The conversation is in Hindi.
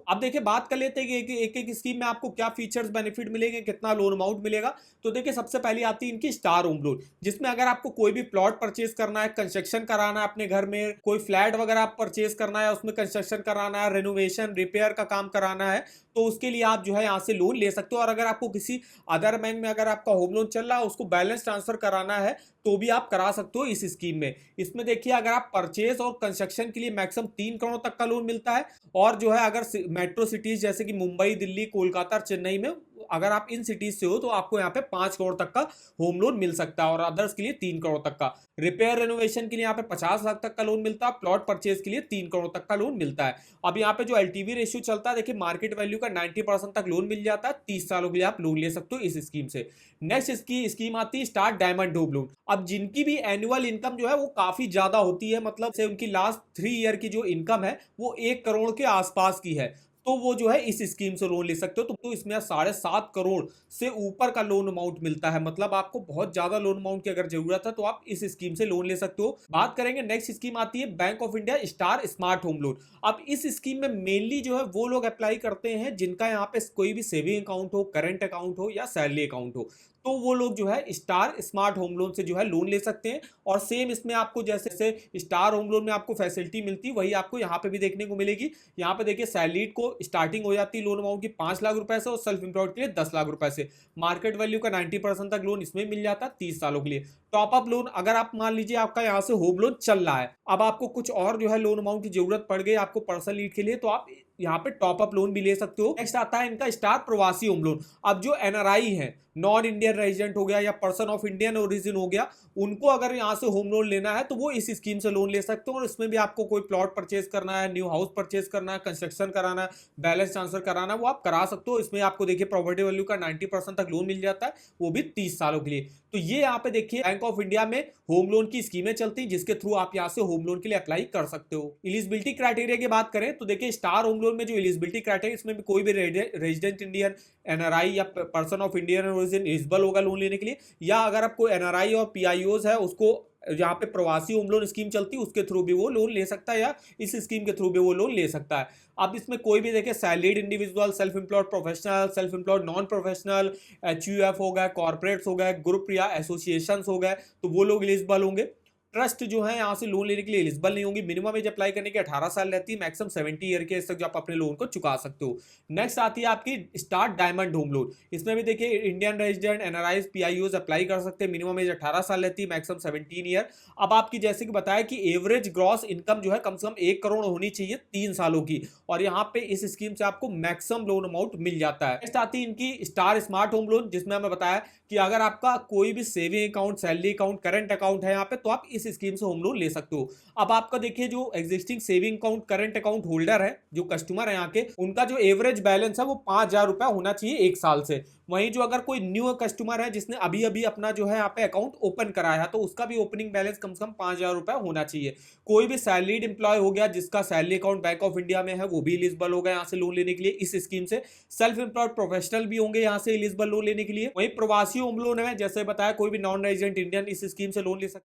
हो। अब देखिए बात कर लेते हैं कि एक एक स्कीम में आपको क्या फीचर्स बेनिफिट मिलेंगे, कितना लोन अमाउंट मिलेगा। तो देखिए सबसे पहले आती है इनकी स्टार होम लोन, जिसमें अगर आपको कोई भी प्लॉट परचेज करना है, कंस्ट्रक्शन कराना है अपने घर में, कोई फ्लैट वगैरह आप परचेज करना है, उसमें कंस्ट्रक्शन कराना है, रेनोवेशन रिपेयर का काम कराना है, तो उसके लिए आप जो है यहाँ से लोन ले सकते हो। और अगर आपको किसी अदर बैंक में अगर आपका होम लोन चल रहा है, उसको बैलेंस ट्रांसफर कराना है, तो भी आप करा सकते हो इस स्कीम में। इसमें देखिए अगर आप परचेज और कंस्ट्रक्शन के लिए मैक्सिमम 3 करोड़ तक का लोन मिलता है। और जो है अगर मेट्रो सिटीज जैसे कि मुंबई, दिल्ली, कोलकाता, चेन्नई में अगर आप इन सिटीज से हो तो आपको यहाँ पे 5 करोड़ तक का होम लोन मिल सकता है, और अदर्स के लिए 3 करोड़ तक का। रिपेयर रेनोवेशन के लिए यहाँ पे 50 लाख तक का लोन मिलता है। प्लॉट परचेज के लिए 3 करोड़ तक का लोन मिलता है। अब यहाँ पे जो एलटीवी रेशियो चलता है, देखिए मार्केट वैल्यू का 90% तक लोन मिल जाता है। 30 सालों के लिए आप लोन ले सकते हो इस स्कीम से। नेक्स्ट इसकी स्कीम आती है स्टार डायमंड होम लोन। अब जिनकी भी एनुअल इनकम जो है वो काफी ज्यादा होती है, मतलब से उनकी लास्ट 3 ईयर की जो इनकम है वो 1 करोड़ के आसपास की है, तो वो जो है इस स्कीम से लोन ले सकते हो। तो इसमें 7.5 करोड़ से ऊपर का लोन अमाउंट मिलता है, मतलब आपको बहुत ज्यादा लोन अमाउंट की अगर जरूरत है तो आप इस स्कीम से लोन ले सकते हो। बात करेंगे नेक्स्ट स्कीम आती है bank of India star smart home loan. अब इस स्कीम में मेनली जो है वो लोग अप्लाई करते हैं जिनका यहाँ पे कोई भी सेविंग अकाउंट हो, करंट अकाउंट हो या सैलरी अकाउंट हो, तो वो लोग जो है स्टार स्मार्ट होम लोन से जो है लोन ले सकते हैं। और सेम इसमें आपको जैसे स्टार होम लोन में आपको फैसिलिटी मिलती है, वही आपको यहाँ पे भी देखने को मिलेगी। यहाँ पे देखिए सैलरीड को स्टार्टिंग हो जाती है लोन अमाउंट की 5 लाख रुपए से, और सेल्फ एम्प्लॉयड के लिए 10 लाख रुपए से। मार्केट वैल्यू का 90% तक लोन इसमें मिल जाता है 30 सालों के लिए। टॉप अप लोन अगर आप मान लीजिए आपका यहाँ से होम लोन चल रहा है, अब आपको कुछ और जो है लोन अमाउंट की जरूरत पड़ गई आपको पर्सनल नीड के लिए, तो आप यहाँ पे टॉप अप लोन भी ले सकते हो। नेक्स्ट आता है इनका स्टार प्रवासी होम लोन। अब जो एनआरआई है, नॉन इंडियन रेजिडेंट हो गया या पर्सन ऑफ इंडियन ओरिजिन हो गया, उनको अगर यहाँ से होम लोन लेना है तो वो इस स्कीम से लोन ले सकते हो। और इसमें भी आपको कोई प्लॉट परचेज करना है, न्यू हाउस परचेज करना है, कंस्ट्रक्शन कराना है, बैलेंस ट्रांसफर कराना है, वो आप करा सकते हो। इसमें आपको देखिए प्रॉपर्टी वैल्यू का 90% तक लोन मिल जाता है, वो भी 30 सालों के लिए। तो ये यहाँ पे देखिए बैंक ऑफ इंडिया में होम लोन की स्कीमें चलती हैं, जिसके थ्रू आप यहाँ से होम लोन के लिए अप्लाई कर सकते हो। एलिजिबिलिटी क्राइटेरिया की बात करें तो देखिए स्टार होम लोन में जो एलिजिबिलिटी क्राइटेरिया, इसमें भी कोई भी रेजिडेंट इंडियन, एनआरआई या person of Indian origin eligible होगा लोन लेने के लिए। या अगर आपको एनआरआई और पीआईओज है, उसको जहाँ पे प्रवासी होम लोन स्कीम चलती है उसके थ्रू भी वो लोन ले सकता है, या इस स्कीम के थ्रू भी वो लोन ले सकता है। अब इसमें कोई भी देखिए salaried individual, self employed professional, self employed non professional, HUF हो गए, कॉर्पोरेट्स हो गए, ग्रुप या एसोसिएशंस हो गए, तो वो लोग एलिजिबल होंगे। ट्रस्ट जो है यहाँ से लोन लेने के लिए एलिजिबल नहीं होंगी। मिनिमम एज अप्लाई करने की 18 साल रहती है, मैक्सिमम 70 ईयर के एज तक जो आप अपने लोन को चुका सकते हो। नेक्स्ट आती है आपकी स्टार डायमंड होम लोन। इसमें भी देखिए इंडियन रेजिडेंट, एनआरआई, पीआईओज अप्लाई कर सकते हैं। मिनिमम एज 18 साल रहती है, मैक्सिमम 17 ईयर। अब आपकी जैसे कि बताया कि एवरेज ग्रॉस इनकम जो है कम से कम 1 करोड़ होनी चाहिए 3 सालों की, और यहाँ पे इस स्कीम से आपको मैक्सिमम लोन अमाउंट मिल जाता है। नेक्स्ट आती है इनकी स्टार स्मार्ट होम लोन, जिसमें हमें बताया कि अगर आपका कोई भी saving account, salary account, current account है यहाँ पे, तो आप इस स्कीम से होम लोन ले सकते हो। अब आपका देखिए जो existing saving account, current account holder है, जो कस्टमर है यहाँ के, उनका जो एवरेज बैलेंस है वो 5,000 रुपया होना चाहिए 1 साल से। वहीं जो अगर कोई न्यू कस्टमर है जिसने अभी अभी अपना जो है यहाँ पे अकाउंट ओपन कराया है, तो उसका भी ओपनिंग बैलेंस कम से कम 5,000 रुपया होना चाहिए। कोई भी सैलरीड एम्प्लॉय हो गया जिसका salary account bank of India में है, वो भी एलिजिबल होगा यहाँ से लोन लेने के लिए इस स्कीम से। सेल्फ एम्प्लॉयड प्रोफेशनल भी होंगे यहाँ से एलिजिबल लोन लेने के लिए। वहीं प्रवासी होम लोन है, जैसे बताया कोई भी नॉन रेजिडेंट इंडियन इस स्कीम से लोन ले सकते हैं।